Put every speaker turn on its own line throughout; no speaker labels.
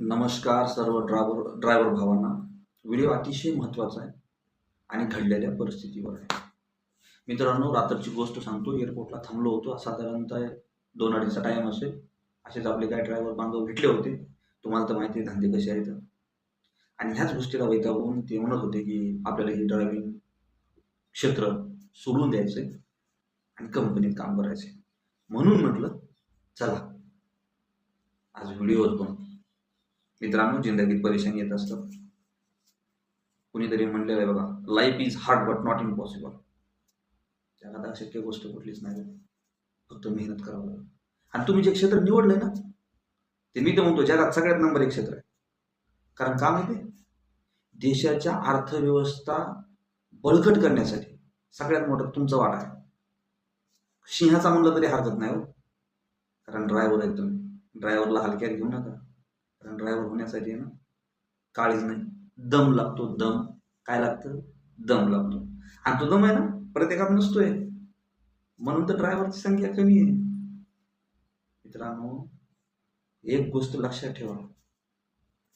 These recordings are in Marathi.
नमस्कार सर्व ड्रायव्हर भावांना. व्हिडिओ अतिशय महत्त्वाचा आहे आणि घडलेल्या परिस्थितीवर आहे. मित्रांनो, रात्रीची गोष्ट सांगतो. एअरपोर्टला थांबलो होतो. साधारणतः 2-2:30चा टाईम असेल. असेच आपले काही ड्रायव्हर बांधव भेटले होते. तुम्हाला तर माहिती आहे धंदे कसे आहेत. आणि ह्याच गोष्टीला वैतागून ते म्हणत होते की आपल्याला हे ड्रायव्हिंग क्षेत्र सोडून द्यायचं आणि कंपनीत काम करायचे. म्हणून म्हटलं चला आज व्हिडिओ बनवू. मित्रांनो, जिंदगीत परेशानी येत असतात. कुणीतरी म्हणलेलं आहे बघा, life is hard but not impossible. जगात अशक्य गोष्ट कुठलीच नाही, फक्त मेहनत करावं लागेल. आणि तुम्ही जे क्षेत्र निवडलंय ना, ते मी तर म्हणतो जगात सगळ्यात नंबर 1 क्षेत्र आहे. कारण का माहिती आहे, देशाच्या अर्थव्यवस्था बळकट करण्यासाठी सगळ्यात मोठा तुमचा वाटा आहे. सिंहाचा म्हणलं तरी हरकत नाही हो, कारण ड्रायव्हर आहे तुम्ही. ड्रायव्हरला हलक्यात घेऊ नका, कारण ड्रायव्हर होण्यासाठी ना काळीज नाही, दम लागतो. दम काय लागतं? दम लागतो. आणि तो दम आहे ना प्रत्येकात नसतोय, म्हणून तर ड्रायव्हरची संख्या कमी आहे. मित्रांनो, एक गोष्ट लक्षात ठेवा,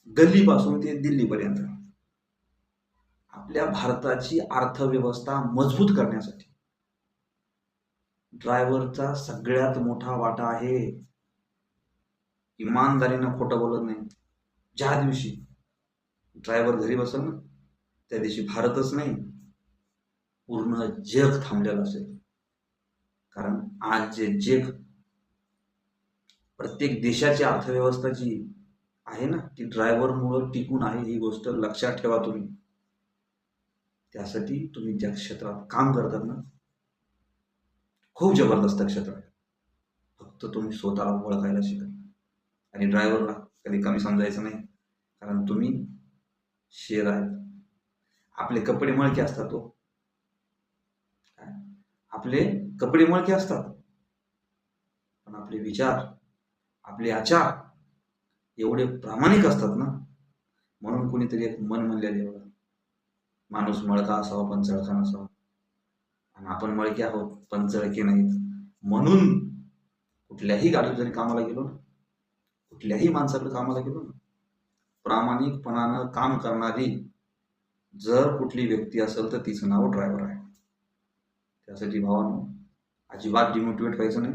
गल्लीपासून ते दिल्लीपर्यंत आपल्या भारताची अर्थव्यवस्था मजबूत करण्यासाठी ड्रायव्हरचा सगळ्यात मोठा वाटा आहे. इमानदारीनं खोटं बोलत नाही. ज्या दिवशी ड्रायव्हर घरी बसेल ना, त्या दिवशी भारतच नाही पूर्ण जग थांबलेलं असेल. कारण आज जे जग प्रत्येक देशाची अर्थव्यवस्था जी आहे ना, ती ड्रायव्हरमुळं टिकून आहे. ही गोष्ट लक्षात ठेवा तुम्ही. त्यासाठी तुम्ही ज्या क्षेत्रात काम करतात ना, खूप जबरदस्त क्षेत्र आहे. फक्त तुम्ही स्वतःला ओळखायला शिका. आणि ड्रायव्हरला कधी कमी समजायचं नाही, कारण तुम्ही शेर आहेत. आपले कपडे मळके असतात तो, आपले कपडे मळके असतात, पण आपले विचार, आपले आचार एवढे प्रामाणिक असतात ना. म्हणून कुणीतरी एक मन म्हणलेले बघा, माणूस मळका असावा पण चळका नसावा. आणि आपण मळके आहोत पण चळके नाहीत. म्हणून कुठल्याही गाडीत जरी कामाला गेलो ना, कुठल्याही माणसाकडे कामाला गेलो ना, प्रामाणिकपणानं काम करणारी जर कुठली व्यक्ती असेल तर तिचं नाव ड्रायव्हर आहे. त्यासाठी भावांनो, अजिबात डिमोटिवेट व्हायचं नाही.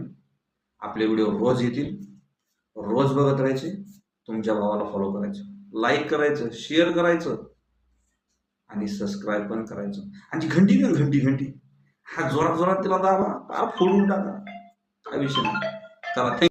आपले व्हिडिओ रोज येतील, रोज बघत राहायचे. तुमच्या भावाला फॉलो करायचं, लाईक करायचं, शेअर करायचं आणि सबस्क्राईब पण करायचं. आणि घंटी ना, घंटी हा जोरात तिला दाबा, फोडून टाका, काय विषय नाही. चला.